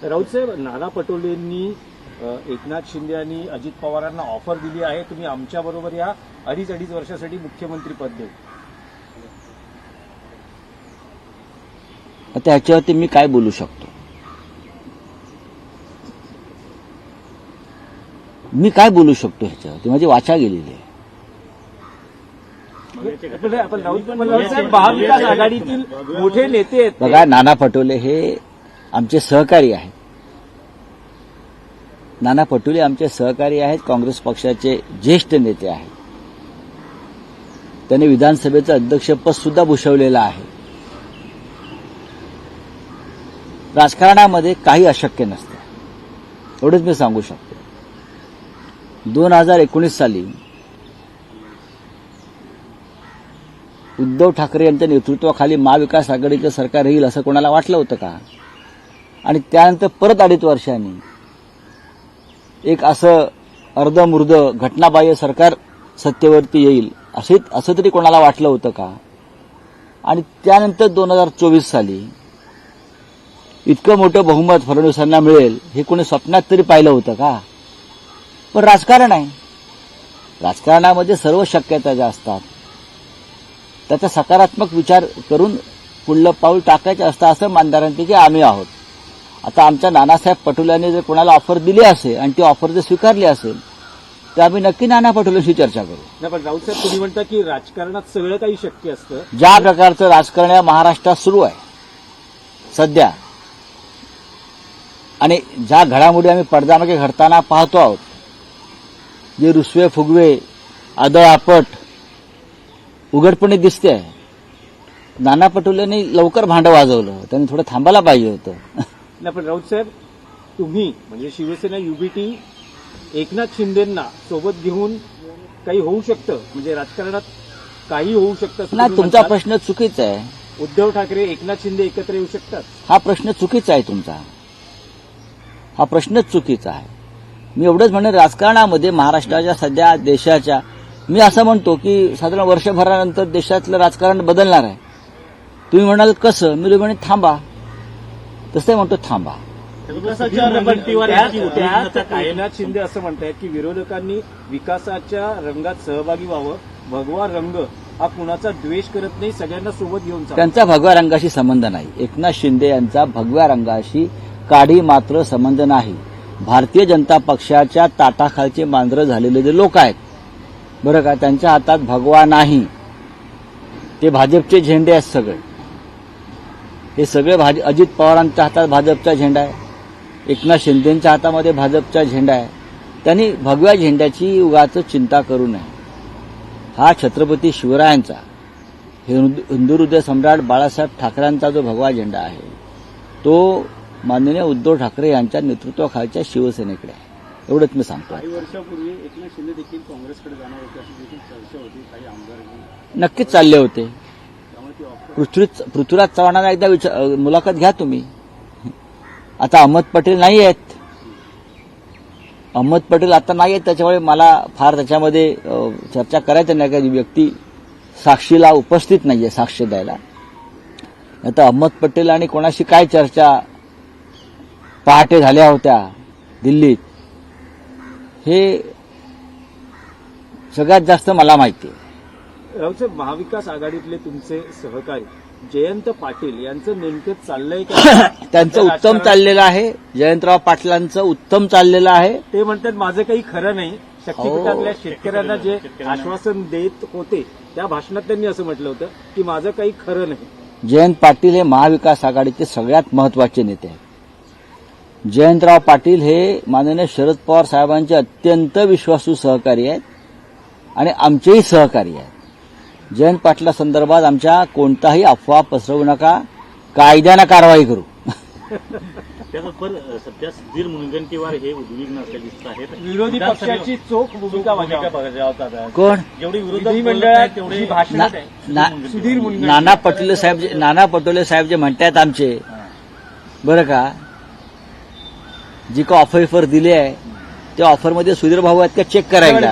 राऊत साहेब, नाना पटोलेंनी एकनाथ शिंदे आणि अजित पवारांना ऑफर दिली आहे, तुम्ही आमच्याबरोबर या 2.5 वर्षासाठी मुख्यमंत्री पद देऊ. आता ह्याच्यावरती मी काय बोलू शकतो? मी काय बोलू शकतो ह्याच्यावरती? माझी वाचा गेलेली आहे. आपण राऊत साहेब, महाविकास आघाडीतील मोठे नेते आहेत. बघा, नाना पटोले हे आमचे सहकारी आहेत. नाना पटोले आमचे सहकारी आहेत, काँग्रेस पक्षाचे ज्येष्ठ नेते आहेत. त्यांनी विधानसभेचं अध्यक्षपद सुद्धा भूषवलेलं आहे. राजकारणामध्ये काही अशक्य नसतं, एवढंच मी सांगू शकतो. 2019 साली उद्धव ठाकरे यांच्या नेतृत्वाखाली महाविकास आघाडीचं सरकार येईल असं कोणाला वाटलं होतं का? आणि त्यानंतर परत 2.5 वर्षांनी एक असं अर्धमुर्द घटनाबाह्य सरकार सत्तेवरती येईल असं तरी कोणाला वाटलं होतं का? आणि त्यानंतर 2024 साली इतकं मोठं बहुमत फडणवीसांना मिळेल हे कोणी स्वप्नात तरी पाहिलं होतं का? पण राजकारण आहे, राजकारणामध्ये सर्व शक्यता ज्या असतात त्याचा सकारात्मक विचार करून पुढलं पाऊल टाकायचं असतं, असं मानणाऱ्यांपैकी आम्ही आहोत. आता आमच्या नानासाहेब पटोलेंनी जर कोणाला ऑफर दिली असेल आणि ती ऑफर जर स्वीकारली असेल तर आम्ही नक्की नाना पटोलेंशी चर्चा करू. नाही, पण राऊत साहेब, तुम्ही म्हणता की राजकारणात सगळं काही शक्य असतं. ज्या प्रकारचं राजकारण या महाराष्ट्रात सुरू आहे सध्या आणि ज्या घडामोडी आम्ही पडद्यामागे घडताना पाहतो आहोत, जे रुसवे फुगवे आदळआपट उघडपणे दिसते आहे, नाना पटोलेंनी लवकर भांडं वाजवलं. त्यांनी थोडं थांबायला पाहिजे होतं. नाही, पण राऊत साहेब, तुम्ही म्हणजे शिवसेना युबीटी एकनाथ शिंदेंना सोबत घेऊन काही होऊ शकतं, म्हणजे राजकारणात काही होऊ शकतं असं नाही, तुम्ही तुमचा म्हणता? प्रश्न चुकीचा आहे. उद्धव ठाकरे एकनाथ शिंदे एकत्र येऊ शकतात? हा प्रश्न चुकीचा आहे तुमचा. हा प्रश्नच चुकीचा आहे. मी एवढंच म्हणेन, राजकारणामध्ये महाराष्ट्राच्या सध्या देशाच्या मी असं म्हणतो की साधारण वर्षभरानंतर देशातलं राजकारण बदलणार आहे. तुम्ही म्हणाल कसं? मी म्हणेन थांबा. तसं म्हणतो थांबा. एकनाथ शिंदे असं म्हणतायत की विरोधकांनी विकासाच्या रंगात सहभागी व्हावं. भगवा रंग हा कुणाचा द्वेष करत नाही, सगळ्यांना सोबत घेऊन चालतो. त्यांचा भगव्या रंगाशी संबंध नाही. एकनाथ शिंदे यांचा भगव्या रंगाशी काडी मात्र संबंध नाही. भारतीय जनता पक्षाच्या ताटाखालचे मांजरं झालेले जे लोक आहेत बरं का, त्यांच्या हातात भगवा नाही. ते भाजपचे झेंडे आहेत सगळे. हे सगळे अजित पवारांच्या हातात भाजपचा झेंडा आहे, एकनाथ शिंदेंच्या हातामध्ये भाजपचा झेंडा आहे. त्यांनी भगव्या झेंड्याची उगाच चिंता करू नये. हा छत्रपती शिवरायांचा, हिंदू हृदय सम्राट बाळासाहेब ठाकरेंचा जो भगवा झेंडा आहे तो माननीय उद्धव ठाकरे यांच्या नेतृत्वाखालच्या शिवसेनेकडे आहे. एवढंच मी सांगतो. काही वर्षापूर्वी एकनाथ शिंदे देखील काँग्रेसकडे जाणार होते अशी देखील चर्चा होती. काही आमदार नक्कीच चालले होते. पृथ्वीराज चव्हाणांना एकदा मुलाखत घ्या तुम्ही. आता अहमद पटेल नाही आहेत. अहमद पटेल आता नाही आहेत, त्याच्यामुळे मला फार त्याच्यामध्ये चर्चा करायचं नाही. काही व्यक्ती साक्षीला उपस्थित नाहीये साक्ष द्यायला. आता अहमद पटेल आणि कोणाशी काय चर्चा पहाटे झाल्या होत्या दिल्लीत हे सगळ्यात जास्त मला माहिती आहे. राऊत साहेब, महाविकास आघाडीतले तुमचे सहकारी जयंत पाटील यांचं नेमकं चाललंय का? त्यांचं उत्तम चाललेलं आहे. जयंतराव पाटलांचं उत्तम चाललेलं आहे. ते म्हणतात माझं काही खरं नाही. शक्तीपीठातल्या शेतकऱ्यांना जे आश्वासन देत होते त्या भाषणात त्यांनी असं म्हटलं होतं की माझं काही खरं नाही. जयंत पाटील हे महाविकास आघाडीचे सगळ्यात महत्वाचे नेते आहेत. जयंतराव पाटील हे माननीय शरद पवार साहेबांचे अत्यंत विश्वासू सहकारी आहेत आणि आमचेही सहकारी आहेत. जयंत पाटला संदर्भात आमच्या कोणताही अफवा पसरवू नका, कायद्यानं कारवाई करू. त्याचबरोबर सध्या सुधीर मुनगंटीवार हे उद्विग्न असले दिसत आहेत. विरोधी पक्षाची चोख भूमिका बजावतात. कोण? जेवढी विधिमंडळात तेवढी भाषण सुधीर मुनगंटीवार, नाना पटोले साहेब जे म्हणतात आमचे बरं का, जी का ऑफर दिली आहे त्या ऑफरमध्ये सुधीर भाऊ आहेत का चेक करायला.